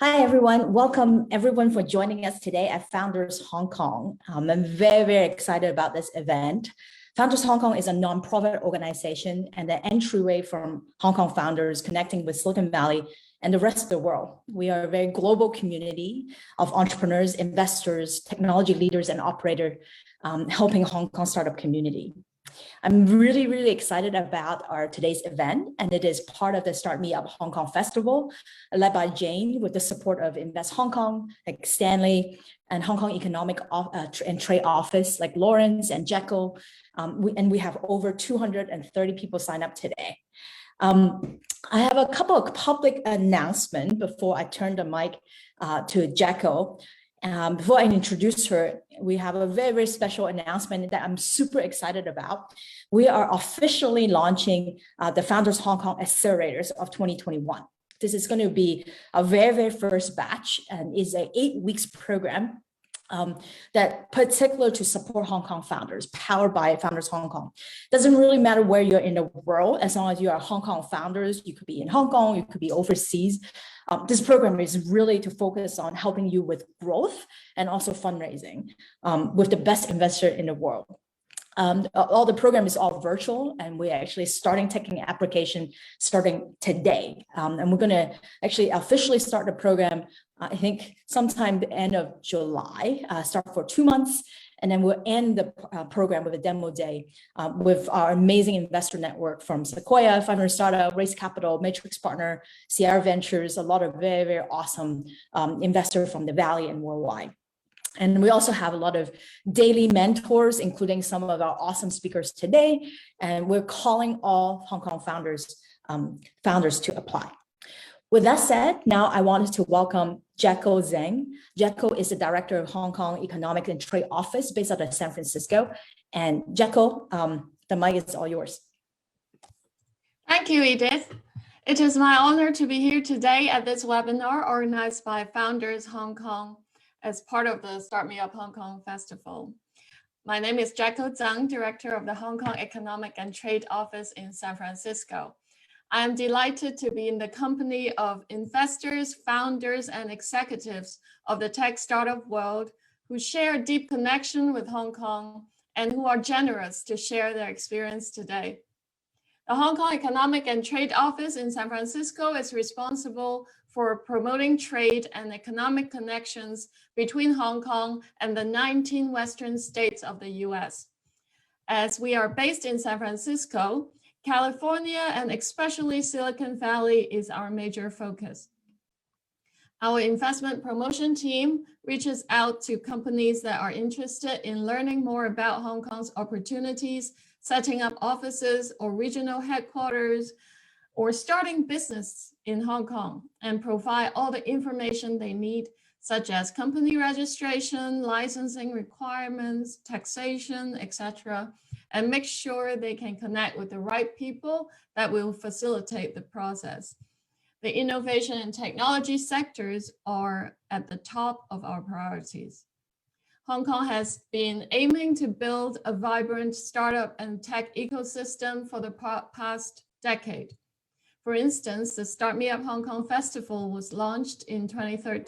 Hi, everyone. Welcome, everyone, for joining us today at Founders Hong Kong. I'm very, very excited about this event. Founders Hong Kong is a nonprofit organization and the entryway from Hong Kong founders connecting with Silicon Valley and the rest of the world. We are a very global community of entrepreneurs, investors, technology leaders, and operators helping Hong Kong startup community. I'm really, really excited about our today's event, and it is part of the StartMeUPK Hong Kong Festival, led by Zhang with the support of Invest Hong Kong, like Stanley, and Hong Kong Economic and Trade Office, like Lawrence and Jekyll. We have over 230 people sign up today. I have a couple of public announcements before I turn the mic to Jekyll. Before I introduce her, we have a very, very special announcement that I'm super excited about. We are officially launching the Founders Hong Kong Accelerators of 2021. This is going to be a very, very first batch and is an 8 weeks program that particular to support Hong Kong founders, powered by Founders Hong Kong. Doesn't really matter where you're in the world, as long as you are Hong Kong founders. You could be in Hong Kong, you could be overseas. This program is really to focus on helping you with growth and also fundraising with the best investor in the world. All the program is all virtual, and we're actually starting taking application starting today. And we're going to actually officially start the program, I think sometime the end of July, start for 2 months. And then we'll end the program with a demo day with our amazing investor network from Sequoia, 500 Startup, Raise Capital, Matrix Partner, Sierra Ventures, a lot of very, very awesome investors from the Valley and worldwide. And we also have a lot of daily mentors, including some of our awesome speakers today. And we're calling all Hong Kong founders to apply. With that said, now I wanted to welcome Jekyll Zhang. Jekyll is the director of Hong Kong Economic and Trade Office based out of San Francisco. And Jekyll, the mic is all yours. Thank you, Edith. It is my honor to be here today at this webinar organized by Founders Hong Kong as part of the StartMeUPK Hong Kong Festival. My name is Jekyll Zhang, director of the Hong Kong Economic and Trade Office in San Francisco. I am delighted to be in the company of investors, founders, and executives of the tech startup world who share a deep connection with Hong Kong and who are generous to share their experience today. The Hong Kong Economic and Trade Office in San Francisco is responsible for promoting trade and economic connections between Hong Kong and the 19 Western states of the US. As we are based in San Francisco, California and especially Silicon Valley is our major focus. Our investment promotion team reaches out to companies that are interested in learning more about Hong Kong's opportunities, setting up offices or regional headquarters, or starting business in Hong Kong, and provide all the information they need, such as company registration, licensing requirements, taxation, etc., and make sure they can connect with the right people that will facilitate the process. The innovation and technology sectors are at the top of our priorities. Hong Kong has been aiming to build a vibrant startup and tech ecosystem for the past decade. For instance, the StartMeUPK Hong Kong Festival was launched in 2013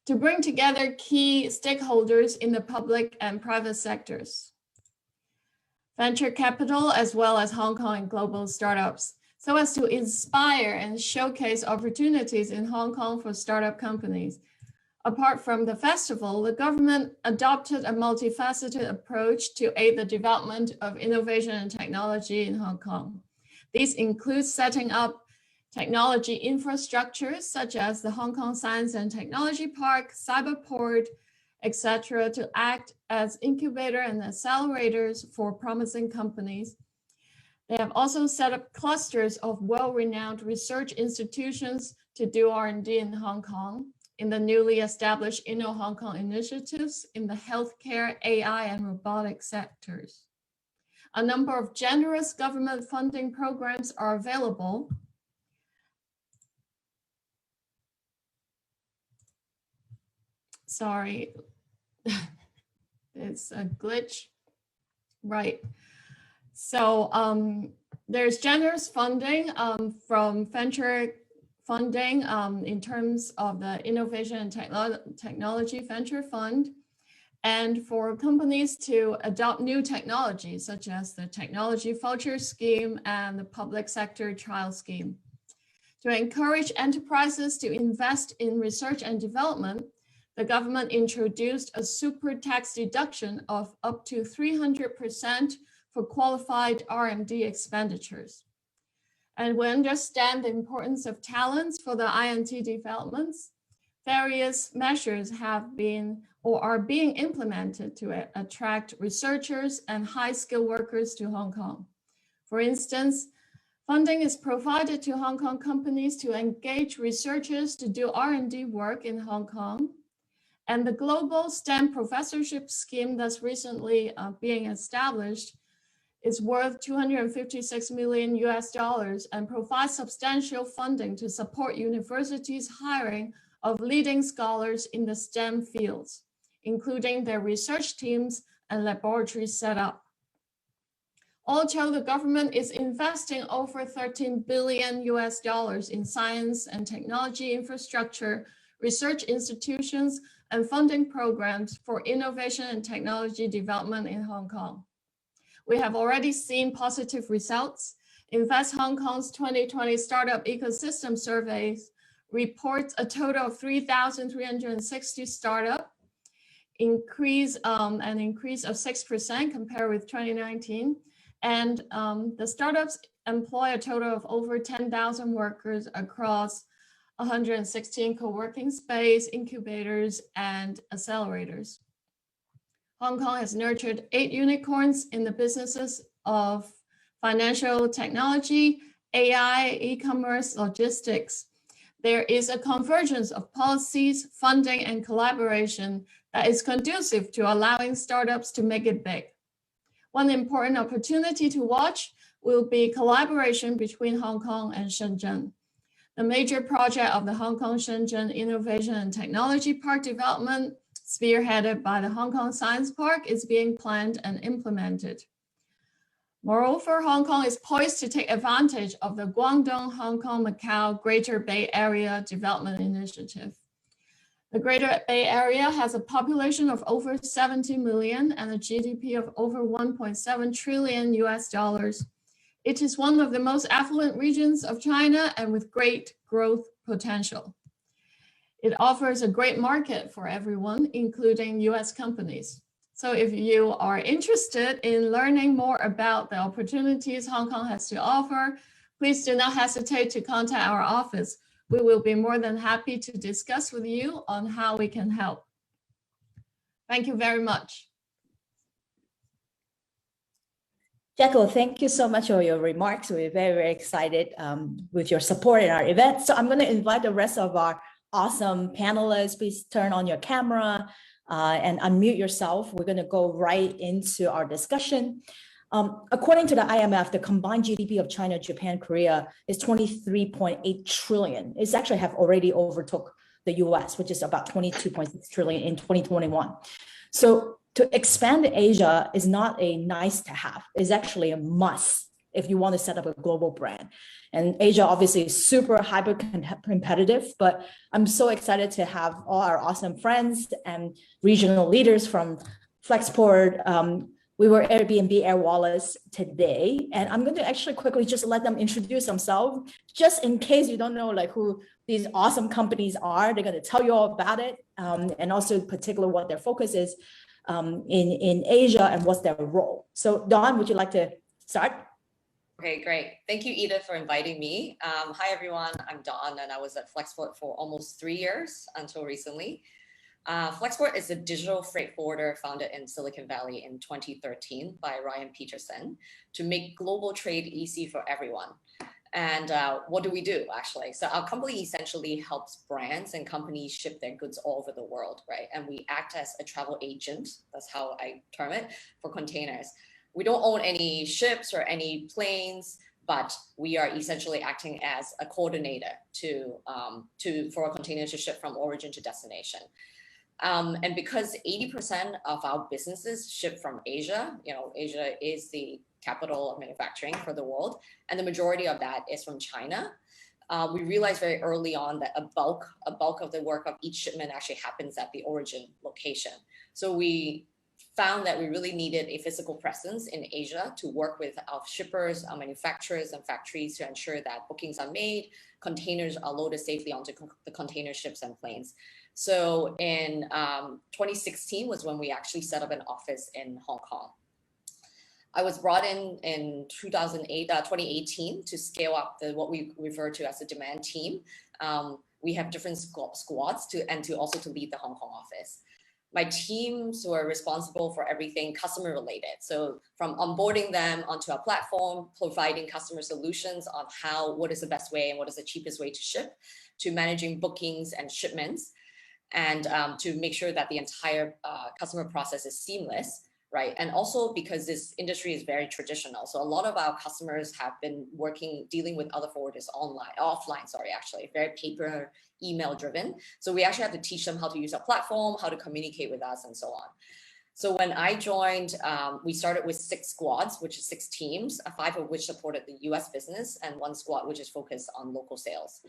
to bring together key stakeholders in the public and private sectors, venture capital, as well as Hong Kong and global startups, so as to inspire and showcase opportunities in Hong Kong for startup companies. Apart from the festival, the government adopted a multifaceted approach to aid the development of innovation and technology in Hong Kong. These include setting up technology infrastructures such as the Hong Kong Science and Technology Park, Cyberport, etc., to act as incubator and accelerators for promising companies. They have also set up clusters of well-renowned research institutions to do R&D in Hong Kong, in the newly established Inno-Hong Kong initiatives in the healthcare, AI, and robotics sectors. A number of generous government funding programs are available. Sorry, it's a glitch. Right. So there's generous funding from venture funding in terms of the Innovation and Technology Venture Fund, and for companies to adopt new technologies, such as the Technology Voucher Scheme and the Public Sector Trial Scheme. To encourage enterprises to invest in research and development, the government introduced a super tax deduction of up to 300% for qualified R&D expenditures. And we understand the importance of talents for the INT developments. Various measures have been or are being implemented to attract researchers and high-skilled workers to Hong Kong. For instance, funding is provided to Hong Kong companies to engage researchers to do R&D work in Hong Kong. And the Global STEM Professorship Scheme that's recently being established is worth $256 million and provides substantial funding to support universities' hiring of leading scholars in the STEM fields, including their research teams and laboratory setup. All told, the government is investing over $13 billion in science and technology infrastructure, research institutions, and funding programs for innovation and technology development in Hong Kong. We have already seen positive results. Invest Hong Kong's 2020 Startup Ecosystem Surveys reports a total of 3,360 startups, an increase of 6% compared with 2019. And the startups employ a total of over 10,000 workers across 116 co-working space, incubators, and accelerators. Hong Kong has nurtured 8 unicorns in the businesses of financial technology, AI, e-commerce, logistics. There is a convergence of policies, funding, and collaboration that is conducive to allowing startups to make it big. One important opportunity to watch will be collaboration between Hong Kong and Shenzhen. The major project of the Hong Kong-Shenzhen Innovation and Technology Park development, spearheaded by the Hong Kong Science Park, is being planned and implemented. Moreover, Hong Kong is poised to take advantage of the Guangdong, Hong Kong, Macau Greater Bay Area Development Initiative. The Greater Bay Area has a population of over 70 million and a GDP of over $1.7 trillion. It is one of the most affluent regions of China and with great growth potential. It offers a great market for everyone, including US companies. So if you are interested in learning more about the opportunities Hong Kong has to offer, please do not hesitate to contact our office. We will be more than happy to discuss with you on how we can help. Thank you very much. Jacko, thank you so much for your remarks. We're very, very excited with your support in our event. So I'm going to invite the rest of our awesome panelists. Please turn on your camera and unmute yourself. We're going to go right into our discussion. According to the IMF, the combined GDP of China, Japan, Korea is 23.8 trillion. It's actually have already overtook the US, which is about 22.6 trillion in 2021. So to expand Asia is not a nice to have, it's actually a must if you want to set up a global brand. And Asia obviously is super hyper competitive, but I'm so excited to have all our awesome friends and regional leaders from Flexport, WeWork, Airbnb, Airwallex today. And I'm going to actually quickly just let them introduce themselves, just in case you don't know like who these awesome companies are. They're going to tell you all about it, and also in particular what their focus is in Asia and what's their role. So Dawn, would you like to start? Okay, great. Thank you, Edith, for inviting me. Hi, everyone. I'm Dawn, and I was at Flexport for almost 3 years until recently. Flexport is a digital freight forwarder founded in Silicon Valley in 2013 by Ryan Peterson to make global trade easy for everyone. And what do we do, actually? So our company essentially helps brands and companies ship their goods all over the world, right? And we act as a travel agent, that's how I term it, for containers. We don't own any ships or any planes, but we are essentially acting as a coordinator for a container to ship from origin to destination. And because 80% of our businesses ship from Asia, Asia is the capital of manufacturing for the world, and the majority of that is from China. we realized very early on that a bulk of the work of each shipment actually happens at the origin location. So we found that we really needed a physical presence in Asia to work with our shippers, our manufacturers and factories to ensure that bookings are made, containers are loaded safely onto the container ships and planes. So in 2016 was when we actually set up an office in Hong Kong. I was brought in 2018 to scale up what we refer to as the demand team. We have different squads to also lead the Hong Kong office. My teams were responsible for everything customer related. So from onboarding them onto our platform, providing customer solutions on what is the best way and what is the cheapest way to ship, to managing bookings and shipments, and to make sure that the entire customer process is seamless, right? And also because this industry is very traditional. So a lot of our customers have been dealing with other forwarders offline, actually, very paper, email driven. So we actually have to teach them how to use our platform, how to communicate with us and so on. So when I joined, we started with 6 squads, which is 6 teams, 5 of which supported the US business and 1 squad, which is focused on local sales.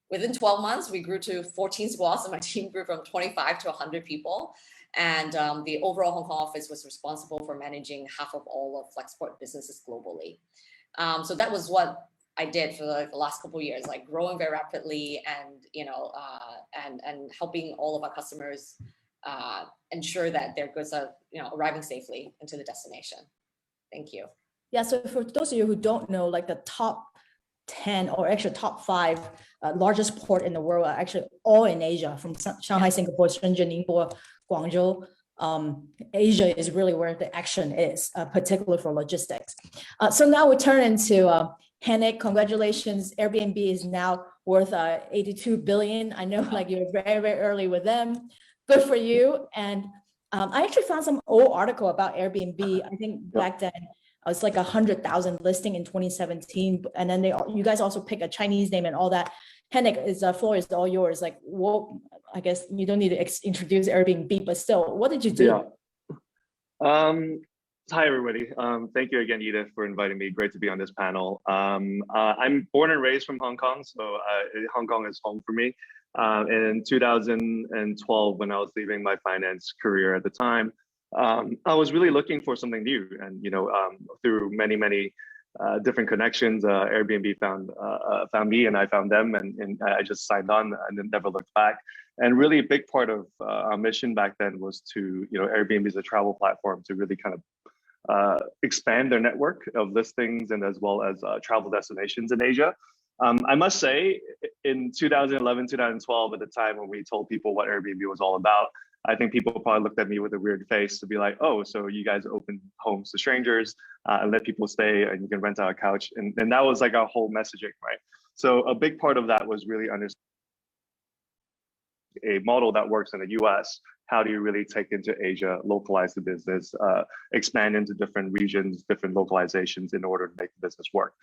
Within 12 months, we grew to 14 squads and my team grew from 25 to 100 people. And the overall Hong Kong office was responsible for managing half of all of Flexport businesses globally. So that was what I did for the last couple of years, like growing very rapidly and, and helping all of our customers ensure that their goods are, arriving safely into the destination. Thank you. Yeah, so for those of you who don't know, like the top 10 or actually top 5 largest port in the world are actually all in Asia, from Shanghai, Singapore, Shenzhen, Ningbo, Guangzhou. Asia is really where the action is, particularly for logistics. So now we turn into Henek. Congratulations, Airbnb is now worth 82 billion. I know like you're very, very early with them. Good for you. And I actually found some old article about Airbnb. I think back then it's like 100,000 listing in 2017, and then you guys also pick a Chinese name and all that. Henek, floor is all yours. Like, well, I guess you don't need to introduce Airbnb, but still, what did you do? Yeah. Hi, everybody. Thank you again, Edith, for inviting me. Great to be on this panel. I'm born and raised from Hong Kong, so Hong Kong is home for me. In 2012, when I was leaving my finance career at the time, I was really looking for something new, and through many different connections, Airbnb found me, and I found them, and I just signed on and then never looked back. And really, a big part of our mission back then was to, Airbnb is a travel platform to really kind of expand their network of listings and as well as travel destinations in Asia. I must say, in 2011, 2012, at the time when we told people what Airbnb was all about, I think people probably looked at me with a weird face to be like, oh, so you guys open homes to strangers and let people stay and you can rent out a couch. And that was like our whole messaging, right? So a big part of that was really understanding a model that works in the US. How do you really take into Asia, localize the business, expand into different regions, different localizations in order to make the business work?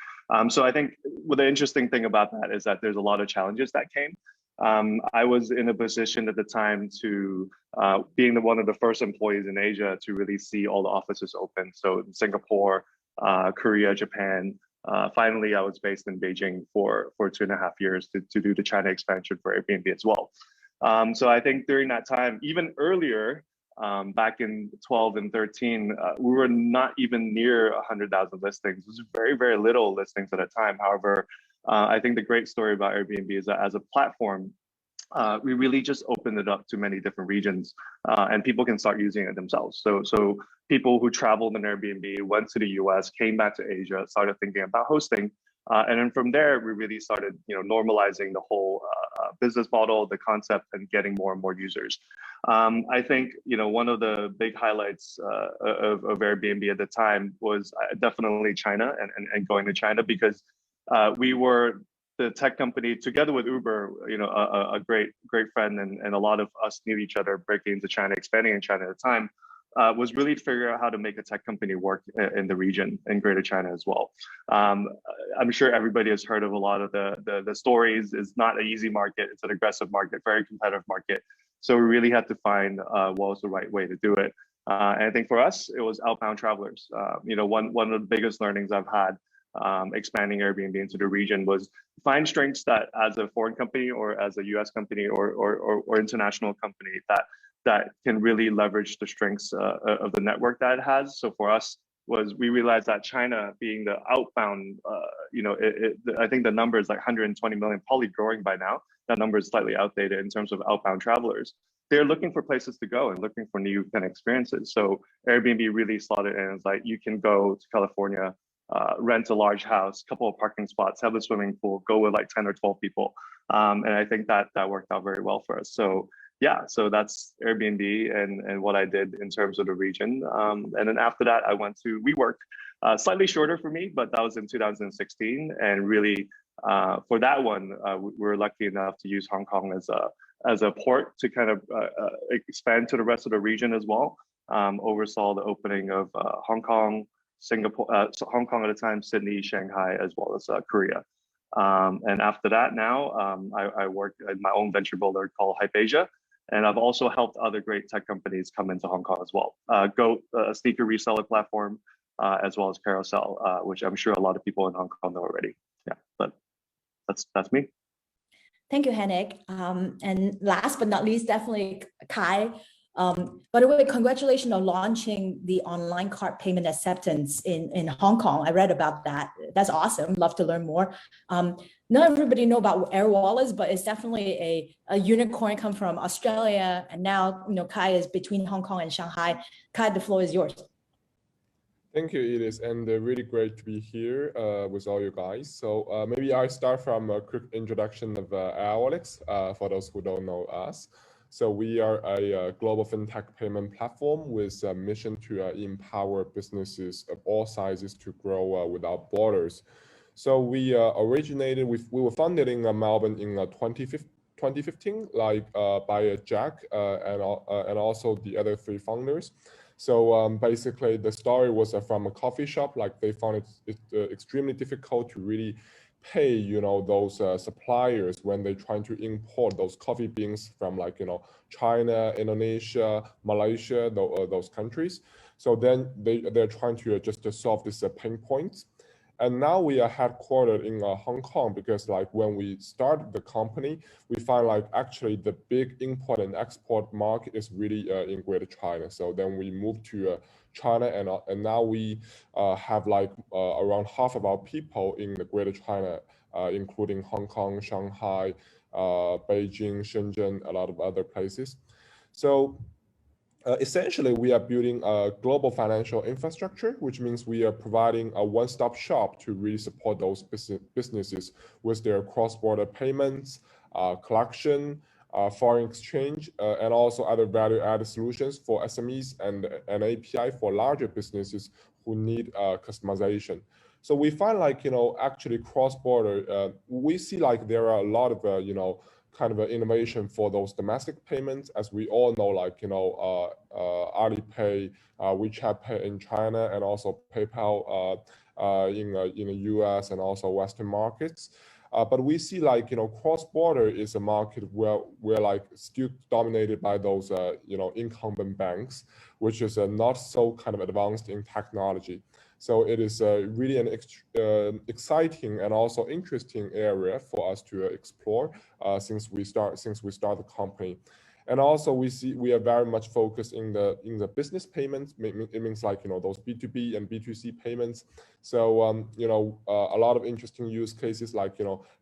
So I think the interesting thing about that is that there's a lot of challenges that came. I was in a position at the time to being one of the first employees in Asia to really see all the offices open. So in Singapore, Korea, Japan. Finally, I was based in Beijing for 2.5 years to do the China expansion for Airbnb as well. So I think during that time, even earlier, back in 12 and 13, we were not even near 100,000 listings. It was very, very little listings at a time. However, I think the great story about Airbnb is that as a platform, we really just opened it up to many different regions and people can start using it themselves. So people who traveled in Airbnb, went to the US, came back to Asia, started thinking about hosting. And then from there, we really started, normalizing the whole business model, the concept, and getting more and more users. I think, one of the big highlights of Airbnb at the time was definitely China and going to China, because we were the tech company together with Uber, a great friend, and a lot of us knew each other breaking into China, expanding in China at the time. Was really figure out how to make a tech company work in the region, in Greater China as well. I'm sure everybody has heard of a lot of the stories. It's not an easy market. It's an aggressive market, very competitive market. So we really had to find what was the right way to do it. And I think for us, it was outbound travelers. One of the biggest learnings I've had expanding Airbnb into the region was find strengths that as a foreign company or as a US company or international company that can really leverage the strengths of the network that it has. So for us, we realized that China being the outbound, I think the number is like 120 million, probably growing by now. That number is slightly outdated in terms of outbound travelers. They're looking for places to go and looking for new kind of experiences. So Airbnb really slotted in. It's like you can go to California, rent a large house, couple of parking spots, have a swimming pool, go with like 10 or 12 people. And I think that worked out very well for us. So yeah, so that's Airbnb and what I did in terms of the region. And then after that, I went to WeWork, slightly shorter for me, but that was in 2016. And really, for that one, we were lucky enough to use Hong Kong as a port to kind of expand to the rest of the region as well. Oversaw the opening of Hong Kong, Singapore, Hong Kong at the time, Sydney, Shanghai, as well as Korea. And after that, now I work at my own venture builder called Hypeasia. And I've also helped other great tech companies come into Hong Kong as well. Goat, a sneaker reseller platform, as well as Carousel, which I'm sure a lot of people in Hong Kong know already. Yeah, but that's me. Thank you, Henek. And last but not least, definitely Kai. By the way, congratulations on launching the online card payment acceptance in Hong Kong. I read about that. That's awesome. Love to learn more. Not everybody know about Airwallex, but it's definitely a unicorn come from Australia. And now, Kai is between Hong Kong and Shanghai. Kai, the floor is yours. Thank you, Edith, and really great to be here with all you guys. So maybe I start from a quick introduction of Airwallex for those who don't know us. So we are a global fintech payment platform with a mission to empower businesses of all sizes to grow without borders. So we were founded in Melbourne in 2015, by Jack and also the other three founders. So basically the story was from a coffee shop. Like they found it extremely difficult to really pay, those suppliers when they're trying to import those coffee beans from China, Indonesia, Malaysia, those countries. So then they're trying to just solve this pain points. And now we are headquartered in Hong Kong because when we started the company, we find actually the big import and export market is really in Greater China. So then we moved to China and now we have around half of our people in the Greater China, including Hong Kong, Shanghai, Beijing, Shenzhen, a lot of other places. So essentially, we are building a global financial infrastructure, which means we are providing a one-stop shop to really support those businesses with their cross-border payments, collection, foreign exchange, and also other value-added solutions for SMEs and an API for larger businesses who need customization. So we find actually cross-border, we see there are a lot of kind of innovation for those domestic payments, as we all know, Alipay, WeChat Pay in China, and also PayPal in the US and also Western markets. But we see cross-border is a market where we're still dominated by those incumbent banks, which is not so kind of advanced in technology. So it is really an exciting and also interesting area for us to explore since we start the company. And also we are very much focused in the business payments. It means those B2B and B2C payments. So a lot of interesting use cases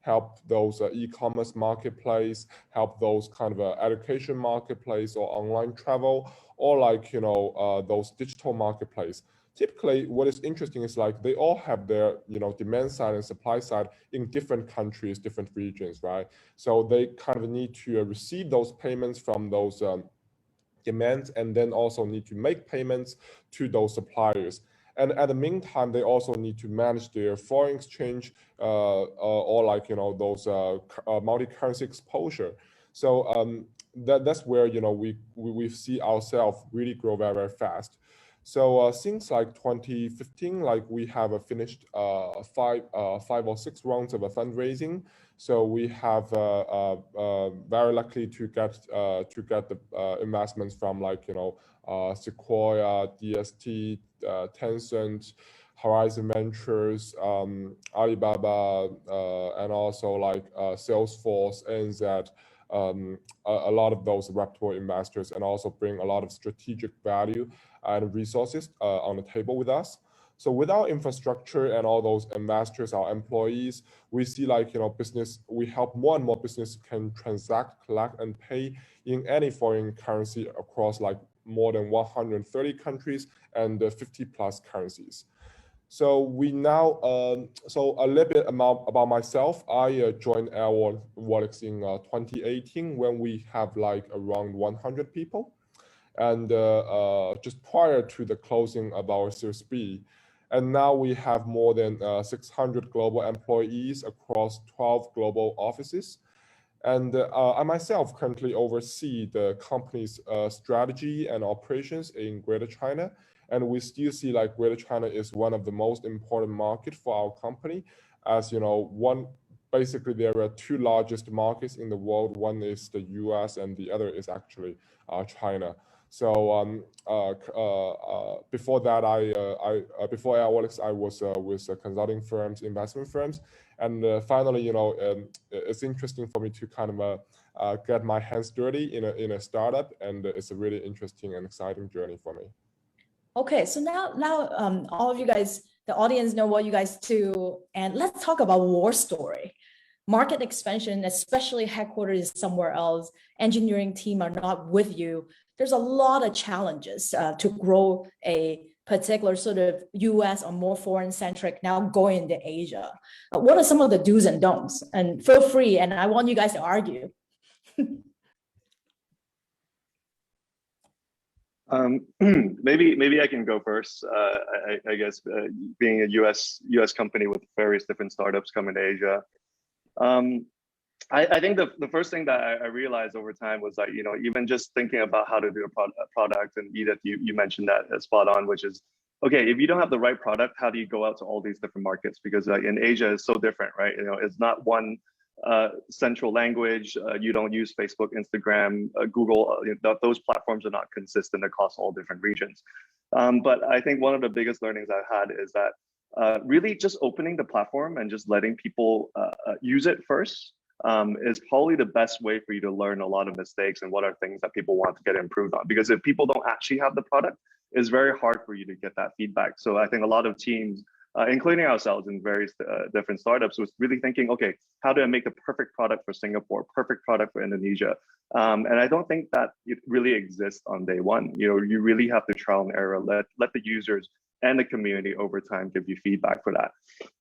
help those e-commerce marketplace, help those kind of education marketplace or online travel, or those digital marketplace. Typically, what is interesting is they all have their demand side and supply side in different countries, different regions, right? So they kind of need to receive those payments from those demands, and then also need to make payments to those suppliers. And at the meantime, they also need to manage their foreign exchange or those multi-currency exposure. So that's where we see ourselves really grow very, very fast. So since 2015, we have finished five or six rounds of fundraising. So we have very lucky to get the investments from Sequoia, DST, Tencent, Horizon Ventures, Alibaba, and also like Salesforce, NZ, a lot of those reputable investors, and also bring a lot of strategic value and resources on the table with us. So with our infrastructure and all those investors, our employees, we see like, business, we help more and more business can transact, collect, and pay in any foreign currency across like more than 130 countries and 50 plus currencies. So we now, so a little bit about myself. I joined Airwallex in 2018 when we have like around 100 people. And just prior to the closing of our Series B. And now we have more than 600 global employees across 12 global offices. And I myself currently oversee the company's strategy and operations in Greater China. And we still see like Greater China is one of the most important markets for our company. As basically there are two largest markets in the world. One is the US and the other is actually China. So before that, before Airwallex, I was with consulting firms, investment firms, and finally, it's interesting for me to kind of get my hands dirty in a startup, and it's a really interesting and exciting journey for me. Okay, so now all of you guys, the audience know what you guys do, and let's talk about war story. Market expansion, especially headquarters somewhere else, engineering team are not with you. There's a lot of challenges to grow a particular sort of US or more foreign-centric now going into Asia. What are some of the do's and don'ts? And feel free, and I want you guys to argue. Maybe I can go first. I guess being a US company with various different startups coming to Asia. I think the first thing that I realized over time was that, even just thinking about how to do a product, and Edith, you mentioned that spot on, which is, okay, if you don't have the right product, how do you go out to all these different markets? Because in Asia, it's so different, right? It's not one central language. You don't use Facebook, Instagram, Google. Those platforms are not consistent across all different regions. But I think one of the biggest learnings I've had is that really just opening the platform and just letting people use it first is probably the best way for you to learn a lot of mistakes and what are things that people want to get improved on. Because if people don't actually have the product, it's very hard for you to get that feedback. So I think a lot of teams, including ourselves in various different startups, was really thinking, okay, how do I make the perfect product for Singapore, perfect product for Indonesia? And I don't think that it really exists on day one. You really have to trial and error, let the users and the community over time give you feedback for that.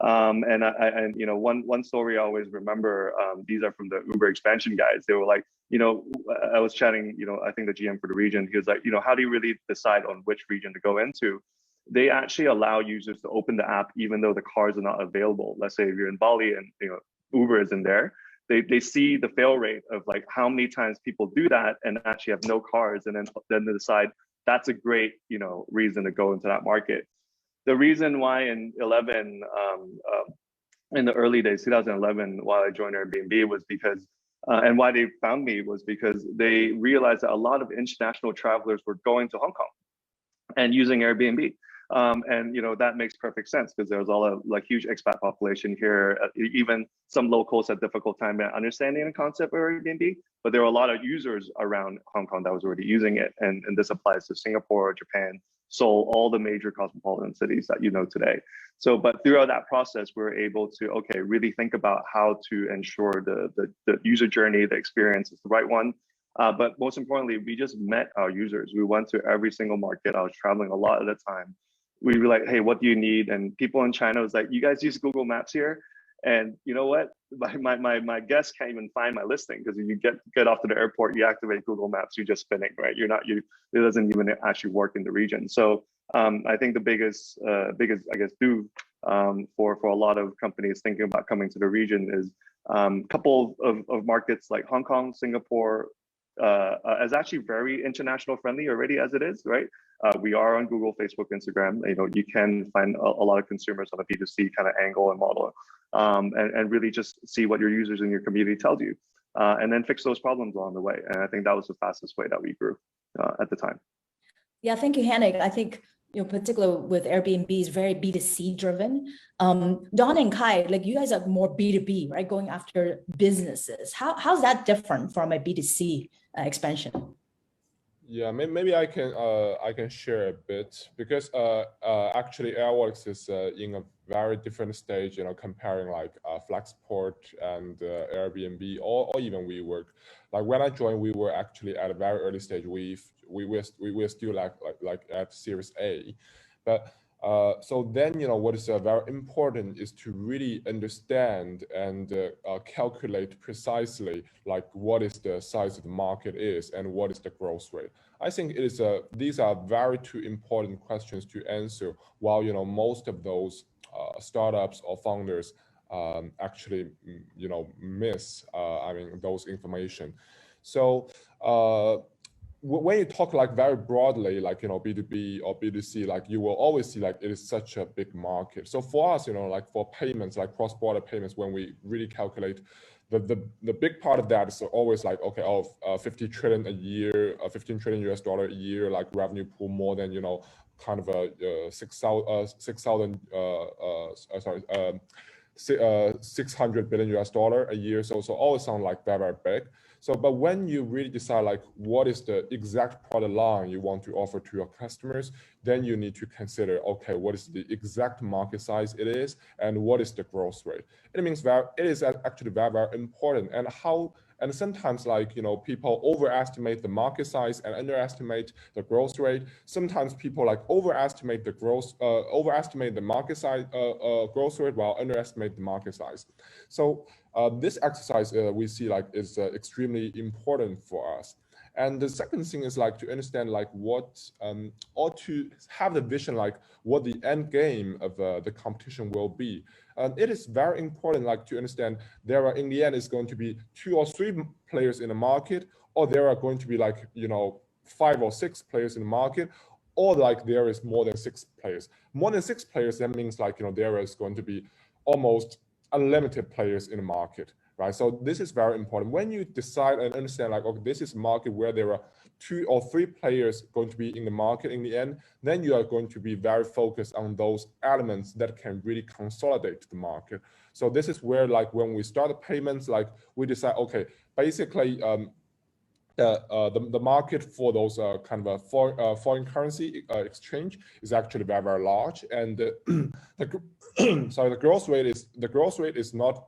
And one story I always remember, these are from the Uber expansion guys. They were like, I was chatting, I think the GM for the region, he was like, how do you really decide on which region to go into? They actually allow users to open the app even though the cars are not available. Let's say if you're in Bali and Uber isn't there, they see the fail rate of like how many times people do that and actually have no cars, and then they decide that's a great reason to go into that market. The reason why in the early days, 2011, while I joined Airbnb was because, and why they found me was because they realized that a lot of international travelers were going to Hong Kong and using Airbnb. And that makes perfect sense because there's all a huge expat population here. Even some locals had difficult time understanding the concept of Airbnb, but there were a lot of users around Hong Kong that was already using it. And this applies to Singapore, Japan, Seoul, all the major cosmopolitan cities that today. So, but throughout that process, we were able to, really think about how to ensure the user journey, the experience is the right one. But most importantly, we just met our users. We went to every single market. I was traveling a lot at a time. We were like, hey, what do you need? And people in China was like, you guys use Google Maps here? And you know what? My guests can't even find my listing because if you get off to the airport, you activate Google Maps, you're just spinning, right? It doesn't even actually work in the region. So I think the biggest I guess for a lot of companies thinking about coming to the region is a couple of markets like Hong Kong, Singapore, is actually very international friendly already as it is, right? We are on Google, Facebook, Instagram. You can find a lot of consumers on a B2C kind of angle and model, and really just see what your users in your community tells you, and then fix those problems along the way. And I think that was the fastest way that we grew at the time. Yeah, thank you, Henek. I think particularly with Airbnb, is very B2C driven. Don and Kai, like you guys are more B2B, right? Going after businesses. How's that different from a B2C expansion? Yeah, maybe I can share a bit, because actually Airwallex is in a very different stage, comparing like Flexport and Airbnb or even WeWork. Like when I joined, we were actually at a very early stage. We were still like at Series A, but so then, what is very important is to really understand and calculate precisely like what is the size of the market is and what is the growth rate. I think it is these are very two important questions to answer, while most of those startups or founders actually miss those information. So when you talk like very broadly, like B2B or B2C, like you will always see like it is such a big market. So for us, like for payments, like cross-border payments, when we really calculate the big part of that is always like, okay, 50 trillion a year, $15 trillion a year, like revenue pool, more than kind of a 600 billion a year. So always sound like very, very big. So, but when you really decide like what is the exact product line you want to offer to your customers, then you need to consider, okay, what is the exact market size it is and what is the growth rate. It means that it is actually very, very important. And sometimes like, people overestimate the market size and underestimate the growth rate. Sometimes people like overestimate the market size, growth rate, while underestimate the market size. So this exercise we see like is extremely important for us. And the second thing is like to understand like what, or to have the vision like what the end game of the competition will be. It is very important like to understand there are in the end is going to be 2 or 3 players in the market, or there are going to be like 5 or 6 players in the market, or like there is more than 6 players. More than 6 players, that means like there is going to be almost unlimited players in the market. Right, so this is very important. When you decide and understand like, okay, this is a market where there are 2 or 3 players going to be in the market in the end, then you are going to be very focused on those elements that can really consolidate the market. So this is where like when we start the payments, like we decide, okay, basically the market for those kind of a foreign currency exchange is actually very, very large, and the growth rate is not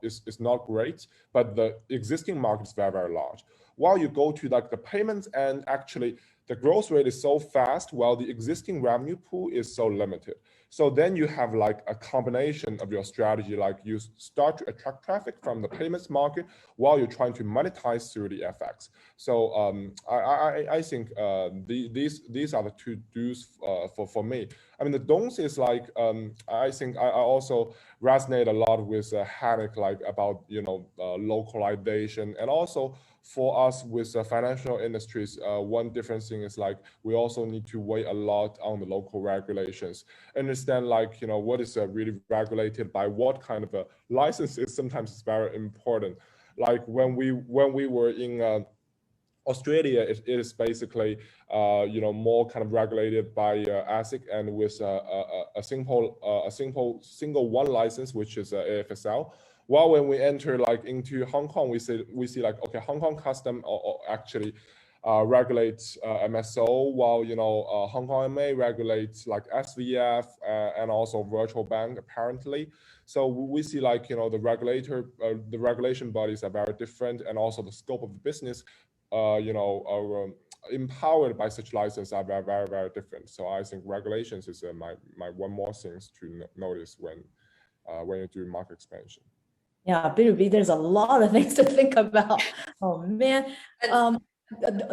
great, but the existing market is very, very large. While you go to like the payments, and actually the growth rate is so fast, while the existing revenue pool is so limited. So then you have like a combination of your strategy, like you start to attract traffic from the payments market while you're trying to monetize through the FX. So I think these are the 2 do's for me. I mean, the don'ts is like, I think I also resonate a lot with Henek, like about, localization, and also for us with financial industries, one different thing is like, we also need to weigh a lot on the local regulations. Understand like, what is really regulated by what kind of a license is sometimes is very important. Like when we were in Australia, it is basically, more kind of regulated by ASIC, and with a single one license, which is AFSL. While when we enter like into Hong Kong, we see like, okay, Hong Kong custom or actually regulates MSO, while Hong Kong MA regulates like SVF and also virtual bank apparently. So we see like the regulation bodies are very different, and also the scope of the business are empowered by such license are very, very, very different. So I think regulations is my one more things to notice when you do market expansion. Yeah, B2B, there's a lot of things to think about. Oh man.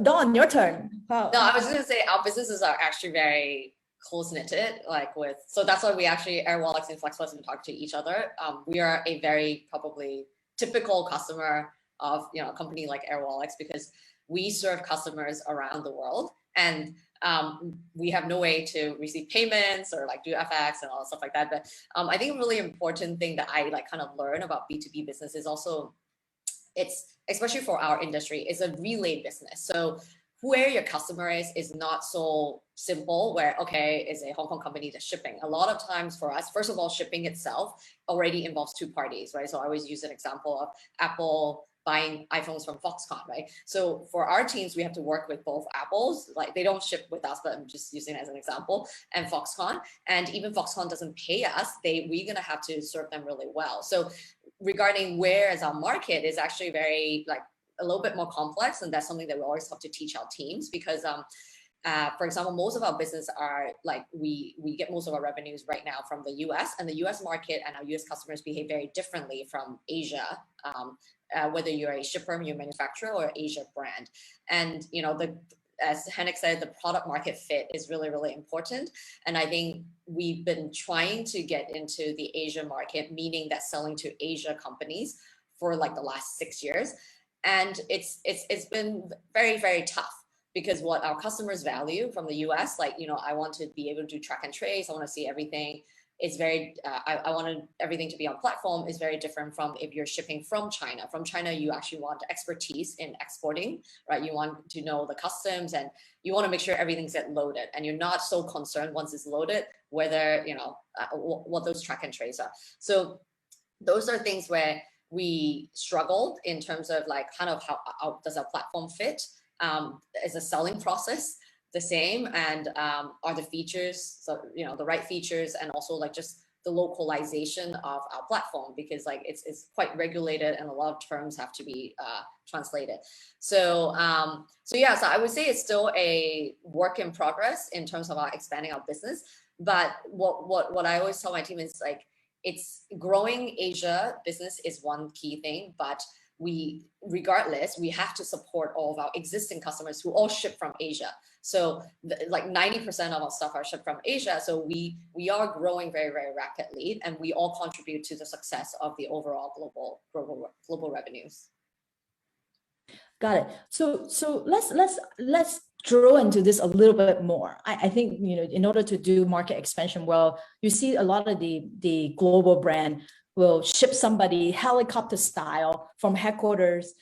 Dawn, your turn. No, I was going to say our businesses are actually very close knitted, so that's why we actually, Airwallex and Flexport, have been talking to each other. We are a very probably typical customer of a company like Airwallex, because we serve customers around the world, and we have no way to receive payments or like do FX and all stuff like that. But I think a really important thing that I kind of learn about B2B business is also, it's especially for our industry, is a relay business. So where your customer is not so simple where, okay, it's a Hong Kong company that's shipping. A lot of times for us, first of all, shipping itself already involves two parties, right? So I always use an example of Apple buying iPhones from Foxconn, right? So for our teams, we have to work with both Apples, like they don't ship with us, but I'm just using it as an example, and Foxconn. And even Foxconn doesn't pay us, we're gonna have to serve them really well. So regarding where is our market is actually very like a little bit more complex, and that's something that we always have to teach our teams because for example, most of our business are like we get most of our revenues right now from the US, and the US market and our US customers behave very differently from Asia, whether you're a shipper, you're a manufacturer, or Asia brand. And you know, as Henek said, the product market fit is really, really important. And I think we've been trying to get into the Asia market, meaning that selling to Asia companies for like the last 6 years. And it's been very, very tough because what our customers value from the US, like, you know, I want to be able to do track and trace. I want to see everything. It's very, I wanted everything to be on platform is very different from if you're shipping from China. From China, you actually want expertise in exporting, right? You want to know the customs and you want to make sure everything's get loaded, and you're not so concerned once it's loaded, whether, you know, what those track and trace are. So those are things where we struggled in terms of like kind of how does our platform fit? Is a selling process the same, and are the features, so you know, the right features, and also like just the localization of our platform, because like it's quite regulated and a lot of terms have to be translated. So yeah, so I would say it's still a work in progress in terms of our expanding our business. But what I always tell my team is like, it's growing Asia business is one key thing, but regardless, we have to support all of our existing customers who all ship from Asia. So like 90% of our stuff are shipped from Asia. So we are growing very, very rapidly, and we all contribute to the success of the overall global revenues. Got it. So let's drill into this a little bit more. I think, you know, in order to do market expansion well, you see a lot of the global brand will ship somebody helicopter style from headquarters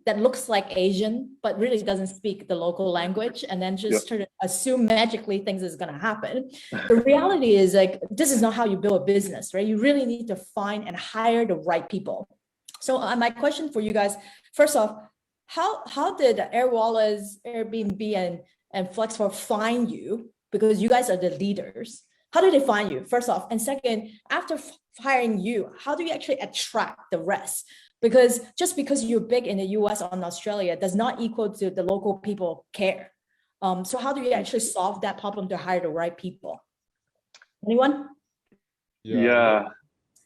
that looks like Asian, but really doesn't speak the local language, and then just try to assume magically things is going to happen. The reality is like, this is not how you build a business, right? You really need to find and hire the right people. So my question for you guys, first off, how did Airwallex, Airbnb, and Flexport find you? Because you guys are the leaders. How did they find you, first off? And second, after hiring you, how do you actually attract the rest? Because just because you're big in the US or in Australia does not equal to the local people care. So how do you actually solve that problem to hire the right people? Anyone? Yeah,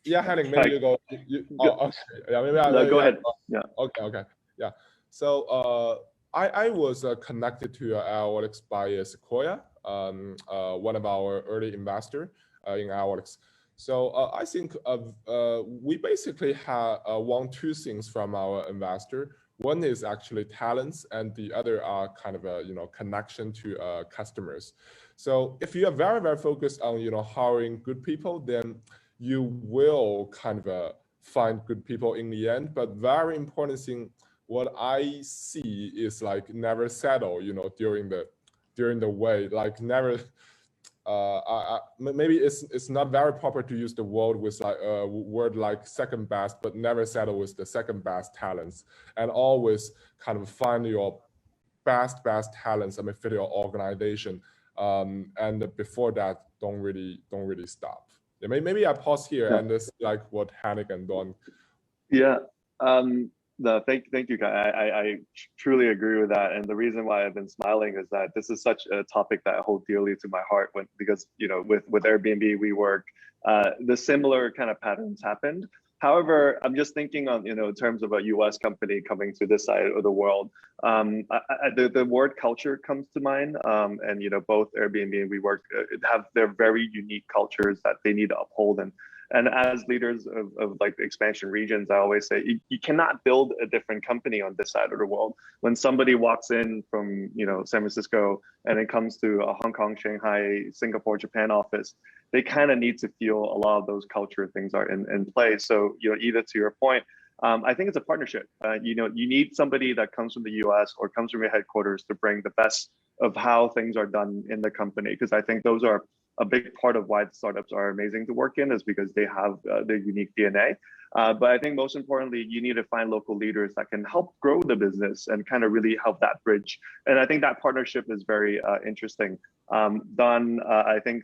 Henek, maybe you go. Okay. Yeah, maybe no, go ahead. Yeah. Okay. Yeah. So I was connected to Airwallex by Sequoia, one of our early investors in Airwallex. So I think we basically want two things from our investor. One is actually talents, and the other are kind of a connection to customers. So if you are very, very focused on hiring good people, then you will kind of find good people in the end. But very important thing, what I see is like never settle, during the way, like never. Maybe it's not very proper to use the word with like a word like second best, but never settle with the second best talents, and always kind of find your best talents. I mean, fit your organization, and before that, don't really stop. Yeah, maybe I pause here, and this like what Henek and Don. Yeah. No, thank you, guys. I truly agree with that, and the reason why I've been smiling is that this is such a topic that I hold dearly to my heart. Because with Airbnb, WeWork, the similar kind of patterns happened. However, I'm just thinking on in terms of a U.S. company coming to this side of the world. The word culture comes to mind, and both Airbnb and WeWork have their very unique cultures that they need to uphold. And as leaders of like the expansion regions, I always say you cannot build a different company on this side of the world. When somebody walks in from San Francisco and it comes to a Hong Kong, Shanghai, Singapore, Japan office, they kind of need to feel a lot of those culture things are in place. So Edith, to your point, I think it's a partnership. You need somebody that comes from the U.S. or comes from your headquarters to bring the best how things are done in the company, because I think those are a big part of why startups are amazing to work in, is because they have their unique DNA. But I think most importantly, you need to find local leaders that can help grow the business and kind of really help that bridge. And I think that partnership is very interesting. Don, I think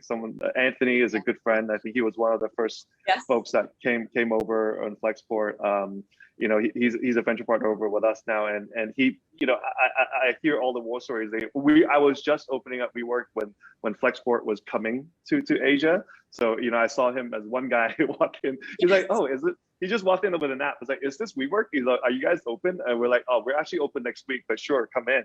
Anthony is a good friend. I think he was one of the first folks that came over on Flexport. You know, he's a venture partner over with us now, and he, you know, I hear all the war stories. I was just opening up WeWork when Flexport was coming to Asia. So, you know, I saw him as one guy walk in. He's like, oh, is it? He just walked in with an app. I was like, is this WeWork? He's like, are you guys open? And we're like, oh, we're actually open next week, but sure, come in.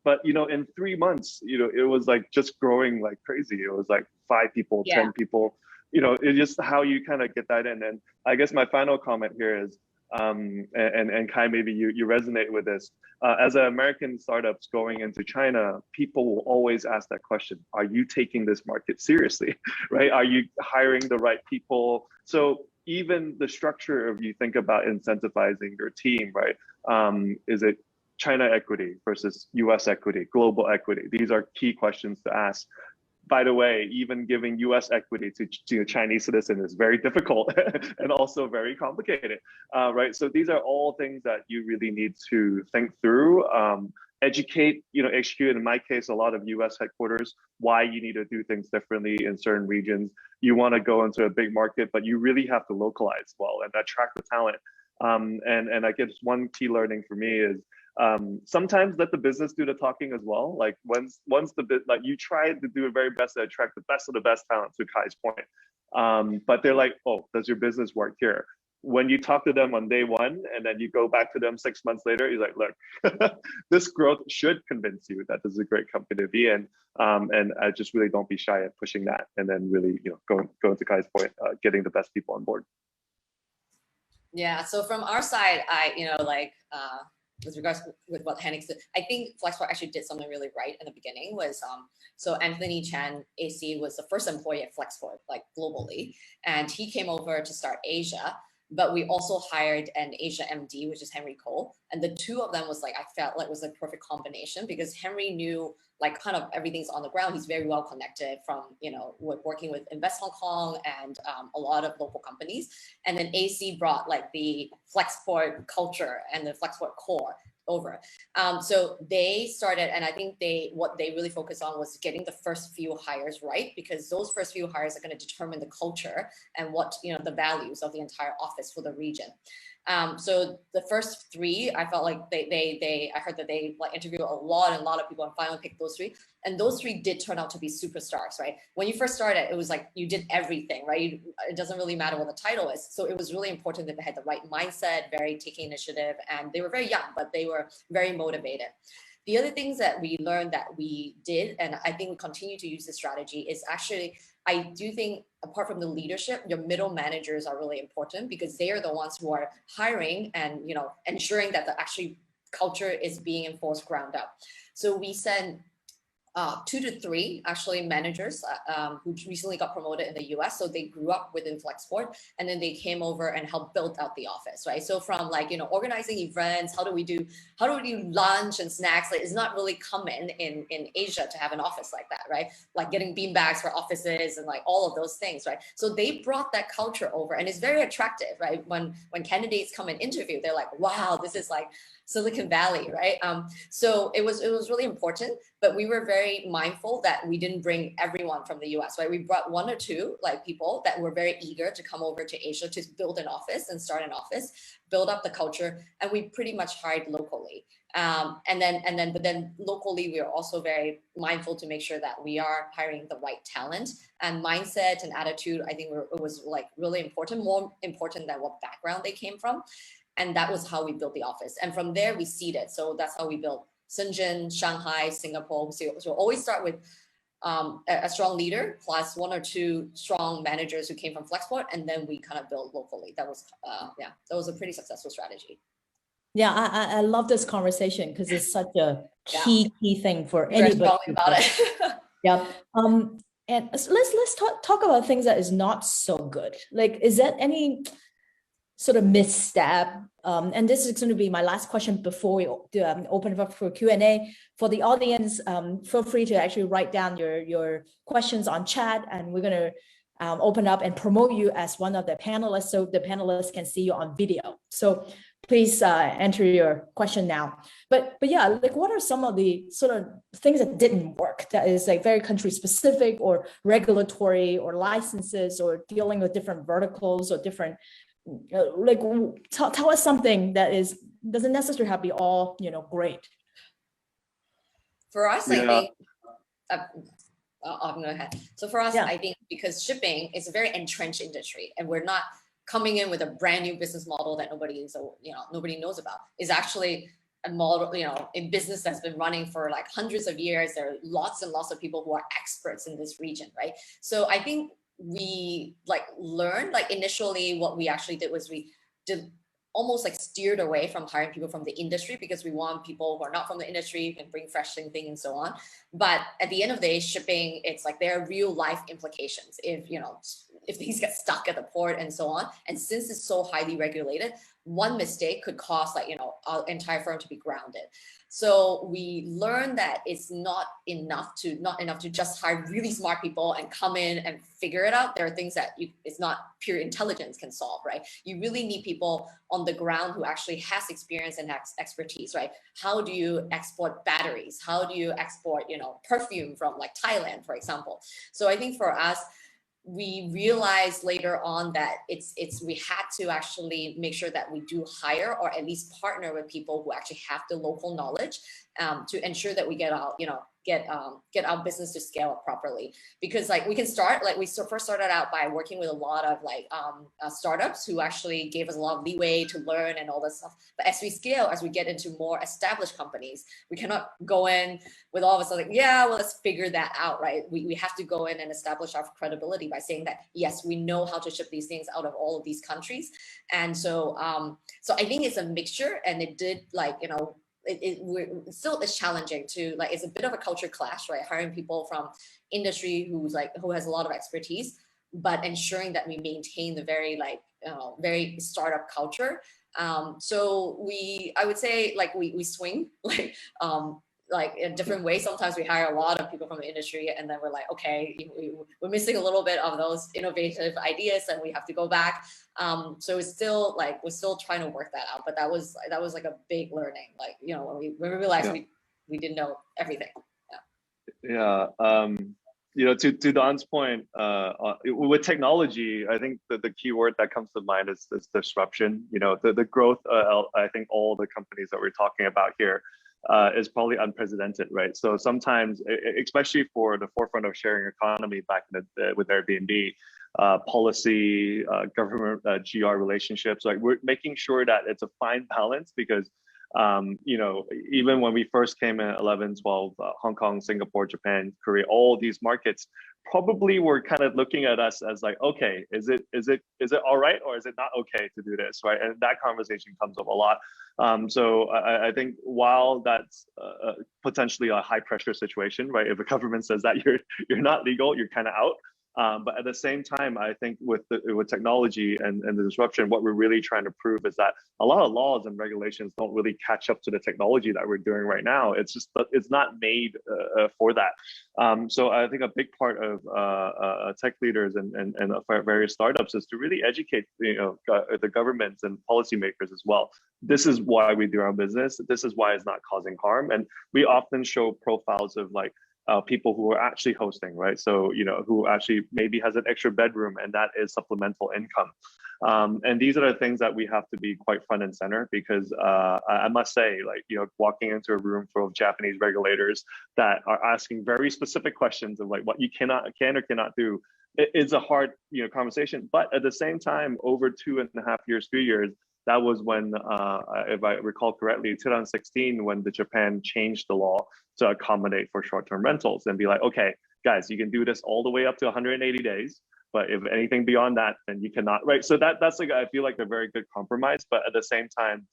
But, you know, in 3 months, you know, it was like just growing like crazy. It was like 5 people, 10 people, you know, it's just how you kind of get that in. And I guess my final comment here is, and Kai, maybe you resonate with this. As an American startups going into China, people will always ask that question: are you taking this market seriously, right? Are you hiring the right people? So even the structure of, you think about incentivizing your team, right? Is it China equity versus US equity, global equity? These are key questions to ask. By the way, even giving US equity to a Chinese citizen is very difficult and also very complicated, right? So these are all things that you really need to think through. Educate, you know, HQ, and in my case, a lot of US headquarters, why you need to do things differently in certain regions. You want to go into a big market, but you really have to localize well and attract the talent. And I guess one key learning for me is, sometimes let the business do the talking as well. Like once you try to do your very best to attract the best of the best talent, to Kai's point. But they're like, oh, does your business work here? When you talk to them on day one, and then you go back to them 6 months later, you're like, look, this growth should convince you that this is a great company to be in. And I just really don't be shy at pushing that. And then really, you know, going to Kai's point, getting the best people on board. Yeah, so from our side, with regards with what Henek said, I think Flexport actually did something really right in the beginning. Was so Anthony Chan, AC, was the first employee at Flexport, like globally, and he came over to start Asia. But we also hired an Asia MD, which is Henry Cole, and the two of them was like, I felt like was a perfect combination, because Henry knew like kind of everything's on the ground. He's very well connected from, you know, working with Invest Hong Kong and a lot of local companies. And then AC brought like the Flexport culture and the Flexport core over. So they started, and I think what they really focused on was getting the first few hires right, because those first few hires are going to determine the culture and what, you know, the values of the entire office for the region. So the first 3, I felt like I heard that they like interviewed a lot of people and finally picked those 3. And those 3 did turn out to be superstars, right? When you first started, it was like you did everything, right? It doesn't really matter what the title is. So it was really important that they had the right mindset, very taking initiative, and they were very young, but they were very motivated. The other things that we learned that we did, and I think we continue to use this strategy, is actually, I do think apart from the leadership, your middle managers are really important, because they are the ones who are hiring and, you know, ensuring that the actually culture is being enforced ground up. So we send 2 to 3 actually managers who recently got promoted in the US. So they grew up within Flexport, and then they came over and helped build out the office, right? So from like, you know, organizing events, how do we do lunch and snacks? Like, it's not really common in Asia to have an office like that, right? Like getting beanbags for offices and like all of those things, right? So they brought that culture over, and it's very attractive, right? When candidates come and interview, they're like, wow, this is like Silicon Valley, right? So it was really important, but we were very mindful that we didn't bring everyone from the US, right? We brought 1 or 2 like people that were very eager to come over to Asia to build an office and start an office, build up the culture, and we pretty much hired locally. But then locally, we are also very mindful to make sure that we are hiring the right talent, and mindset and attitude. I think it was like really important, more important than what background they came from. And that was how we built the office. And from there, we seeded. So that's how we built Shenzhen, Shanghai, Singapore. So always start with a strong leader plus 1 or 2 strong managers who came from Flexport, and then we kind of built locally. That was a pretty successful strategy. Yeah, I love this conversation because it's such a key thing for anybody. About it. Yeah. And let's talk about things that is not so good. Like, is that any sort of misstep? And this is going to be my last question before we open it up for Q&A. For the audience, feel free to actually write down your questions on chat, and we're going to open up and promote you as one of the panelists, so the panelists can see you on video. So please enter your question now. But yeah, like, what are some of the sort of things that didn't work that is like very country specific or regulatory or licenses or dealing with different verticals or different, like, tell us something that doesn't necessarily have to be all, great. For us, I think, I'm going ahead. So for us, I think because shipping is a very entrenched industry, and we're not coming in with a brand new business model that nobody knows about. Is actually a model, a business that's been running for like hundreds of years. There are lots and lots of people who are experts in this region, right? So I think we learned, initially what we actually did was we did almost steered away from hiring people from the industry, because we want people who are not from the industry, who can bring fresh thinking and so on. But at the end of the day, shipping, it's like there are real life implications if things get stuck at the port and so on. And since it's so highly regulated, one mistake could cause our entire firm to be grounded. So we learned that it's not enough to just hire really smart people and come in and figure it out. There are things that it's not pure intelligence can solve, right? You really need people on the ground who actually has experience and expertise, right? How do you export batteries? How do you export, perfume from Thailand, for example? So I think for us, we realized later on that we had to actually make sure that we do hire, or at least partner with people who actually have the local knowledge to ensure that we get our business to scale up properly. Because we can start, we first started out by working with a lot of startups who actually gave us a lot of leeway to learn and all this stuff. But as we scale, as we get into more established companies, we cannot go in with all of a sudden, let's figure that out, right? We have to go in and establish our credibility by saying that, yes, we know how to ship these things out of all of these countries. And so I think it's a mixture, and it did it still is challenging to it's a bit of a culture clash, right? Hiring people from industry who has a lot of expertise, but ensuring that we maintain the very very startup culture. So I would say we swing in different ways. Sometimes we hire a lot of people from the industry, and then we're like, okay, we're missing a little bit of those innovative ideas, and we have to go back. So it's still we're still trying to work that out. But that was a big learning. When we realized we didn't know everything. To Don's point, with technology, I think the key word that comes to mind is disruption. The growth. I think all the companies that we're talking about here is probably unprecedented, right? So sometimes, especially for the forefront of sharing economy back with Airbnb, policy, government, GR relationships, we're making sure that it's a fine balance, because even when we first came in 11, 12, Hong Kong, Singapore, Japan, Korea, all these markets probably were kind of looking at us as okay, is it all right, or is it not okay to do this, right? And that conversation comes up a lot. So I think while that's potentially a high pressure situation, right? If a government says that you're not legal, you're kind of out. But at the same time, I think with technology and the disruption, what we're really trying to prove is that a lot of laws and regulations don't really catch up to the technology that we're doing right now. It's just it's not made for that. So I think a big part of tech leaders and various startups is to really educate the governments and policymakers as well. This is why we do our business. This is why it's not causing harm. And we often show profiles of people who are actually hosting, right? So, who actually maybe has an extra bedroom, and that is supplemental income. And these are the things that we have to be quite front and center, because I must say, walking into a room full of Japanese regulators that are asking very specific questions of what you can or cannot do, it's a hard, conversation. But at the same time, over 2.5 years, 3 years, that was when, if I recall correctly, 2016, when the Japan changed the law to accommodate for short-term rentals and be like, okay, guys, you can do this all the way up to 180 days. But if anything beyond that, then you cannot, right? So that's I feel like a very good compromise. But at the same time,